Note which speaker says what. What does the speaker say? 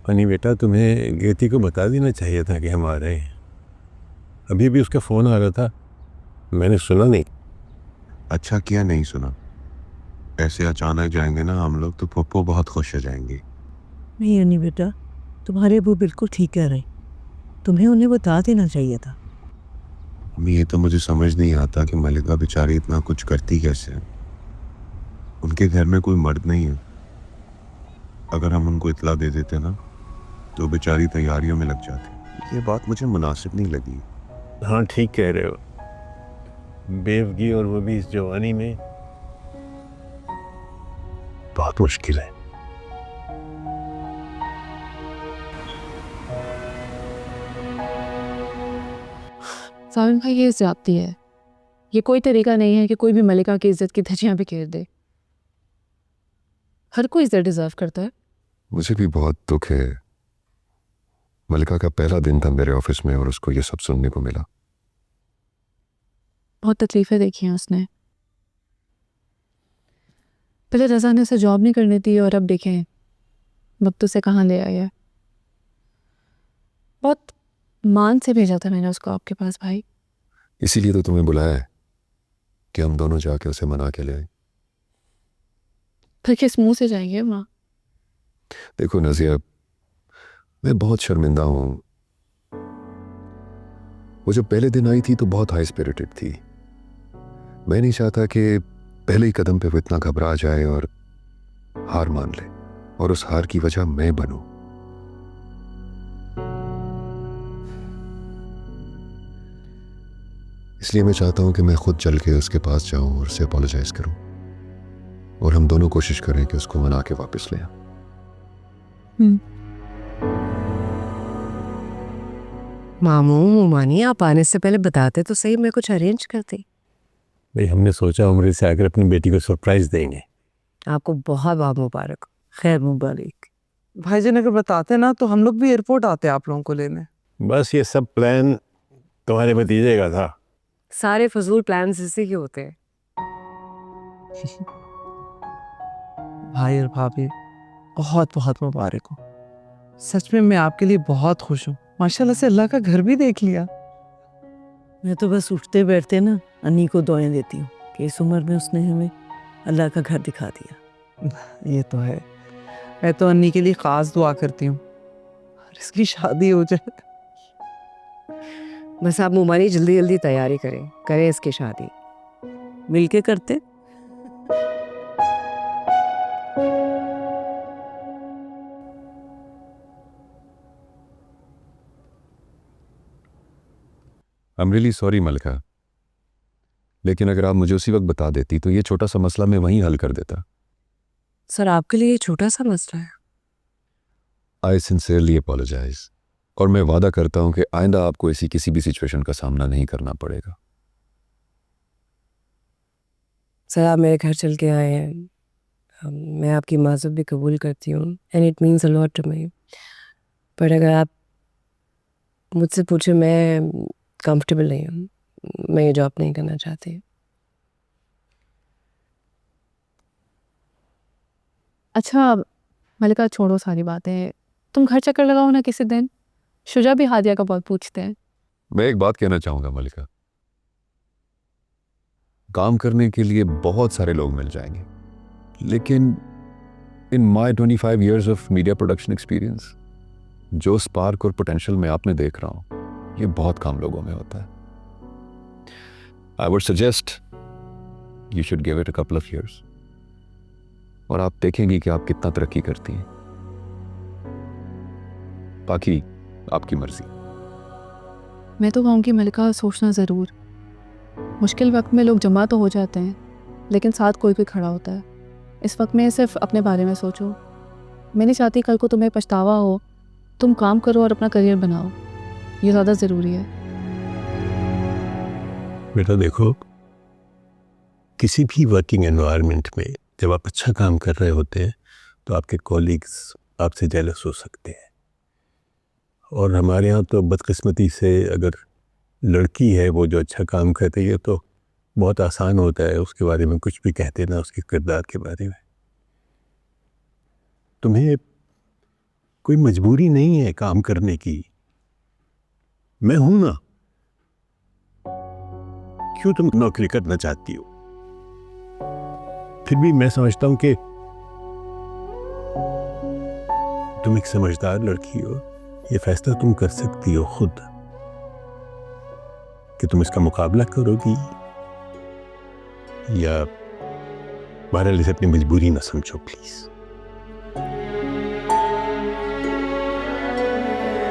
Speaker 1: Funny बेटा, तुम्हें गेती को बता देना चाहिए था कि हम आ रहे हैं। अभी भी उसका फ़ोन आ रहा था, मैंने सुना नहीं।
Speaker 2: अच्छा किया नहीं सुना। ऐसे अचानक जाएंगे ना हम लोग तो पप्पू बहुत खुश हो जाएंगी।
Speaker 3: नहीं अन्नी बेटा, तुम्हारे अबू बिल्कुल ठीक कह रहे, तुम्हें उन्हें बता देना चाहिए था।
Speaker 2: अम्मी ये तो मुझे समझ नहीं आता कि मलिका बेचारी इतना कुछ करती कैसे है। उनके घर में कोई मर्द नहीं है। अगर हम उनको इतला दे देते ना तो बेचारी तैयारियों में लग जाती। ये बात मुझे मुनासिब नहीं लगी।
Speaker 1: हाँ ठीक कह रहे हो, बेवगी और वो भी इस जवानी में बहुत मुश्किल है।
Speaker 4: साविन भाई, ये ज्यादती है। ये कोई तरीका नहीं है कि कोई भी मलिका की इज्जत की धज्जियां पे घेर दे। हर कोई इज्जत डिजर्व करता है।
Speaker 5: मुझे भी बहुत दुख है। मलिका का पहला दिन था मेरे ऑफिस में और उसको ये सब सुनने को मिला।
Speaker 4: बहुत तकलीफें देखी हैं उसने। पहले रजा ने उसे जॉब नहीं करने दी और अब देखें वक्त उसे कहाँ ले आया है। बहुत मान से भेजा था मैंने उसको आपके पास भाई।
Speaker 5: इसीलिए तो तुम्हें बुलाया है कि हम दोनों जाके उसे मना के ले आए।
Speaker 4: फिर किस मुंह से जाएंगे वहाँ?
Speaker 5: देखो नजिया, मैं बहुत शर्मिंदा हूं। वो जब पहले दिन आई थी तो बहुत हाई स्पिरिटेड थी। मैं नहीं चाहता कि पहले ही कदम पे वो इतना घबरा जाए और हार मान ले और उस हार की वजह मैं बनूं। इसलिए मैं चाहता हूं कि मैं खुद चल के उसके पास जाऊं और उसे अपोलोजाइज करूं और हम दोनों कोशिश करें कि उसको मना के वापस ले आएं।
Speaker 3: मामू मानी, आप आने से पहले बताते तो सही, मैं कुछ अरेंज करती।
Speaker 1: भाई हमने सोचा उम्र से आकर अपनी बेटी को सरप्राइज देंगे।
Speaker 3: आपको बहुत बहुत मुबारक। खैर मुबारक।
Speaker 6: भाईजान अगर बताते ना तो हम लोग भी एयरपोर्ट आते आप लोगों को लेने।
Speaker 1: बस ये सब प्लान तुम्हारे भतीजे का था।
Speaker 3: सारे फजूल प्लान्स इसी के होते हैं।
Speaker 6: भाई और भाभी बहुत बहुत मुबारक हो। सच में मैं आपके लिए बहुत खुश हूँ। माशाल्लाह से अल्लाह का घर भी देख लिया।
Speaker 3: मैं तो बस उठते बैठते ना अन्नी को दुआएं देती हूँ कि इस उम्र में उसने हमें अल्लाह का घर दिखा दिया।
Speaker 6: ये तो है। मैं तो अन्नी के लिए खास दुआ करती हूँ और इसकी शादी हो जाए।
Speaker 3: बस आप मुमानी जल्दी जल्दी तैयारी करें इसकी शादी मिलके करते।
Speaker 5: आई एम रियली सॉरी मलिका, लेकिन अगर आप मुझे उसी वक्त बता देती तो ये छोटा सा मसला मैं वहीं हल कर देता।
Speaker 3: सर आपके लिए छोटा सा मसला है।
Speaker 5: आई सिंसियरली अपोलोजाइज और मैं वादा करता हूं कि आइंदा आपको ऐसी किसी भी सिचुएशन का सामना नहीं करना पड़ेगा।
Speaker 3: सर आप मेरे घर चल के आए हैं, मैं आपकी माज़रत भी कबूल करती हूँ and it means a lot to me. पर अगर आप मुझसे पूछे, मैं कंफर्टेबल नहीं हूँ, मैं ये जॉब नहीं करना चाहती।
Speaker 4: अच्छा मलिका, छोड़ो सारी बातें, तुम घर चक्कर लगाओ ना किसी दिन। शुजा भी हादिया का बहुत पूछते हैं।
Speaker 5: मैं एक बात कहना चाहूंगा मलिका, काम करने के लिए बहुत सारे लोग मिल जाएंगे, लेकिन इन माई 25 years of media production experience जो स्पार्क और पोटेंशियल मैं आप में देख रहा हूं, ये बहुत कम लोगों में होता है। I would suggest you should give it a couple of years और आप देखेंगे कि आप कितना तरक्की करती हैं। बाकी आपकी मर्जी।
Speaker 4: मैं तो कहूँगी मलिका, सोचना ज़रूर। मुश्किल वक्त में लोग जमा तो हो जाते हैं, लेकिन साथ कोई कोई खड़ा होता है। इस वक्त में सिर्फ अपने बारे में सोचो। मैं नहीं चाहती कल को तुम्हें पछतावा हो। तुम काम करो और अपना करियर बनाओ, ये ज़्यादा ज़रूरी है।
Speaker 1: बेटा देखो, किसी भी वर्किंग एनवायरनमेंट में जब आप अच्छा काम कर रहे होते हैं तो आपके कॉलीग्स आपसे जेलस हो सकते हैं। और हमारे यहाँ तो बदकिस्मती से अगर लड़की है वो जो अच्छा काम करती है तो बहुत आसान होता है उसके बारे में कुछ भी कह देना, उसके किरदार के बारे में। तुम्हें कोई मजबूरी नहीं है काम करने की। मैं हूं ना। क्यों तुम नौकरी करना चाहती हो? फिर भी मैं समझता हूं कि तुम एक समझदार लड़की हो। ये फैसला तुम कर सकती हो खुद कि तुम इसका मुकाबला करोगी या बहरहाल इसे अपनी मजबूरी ना समझो प्लीज।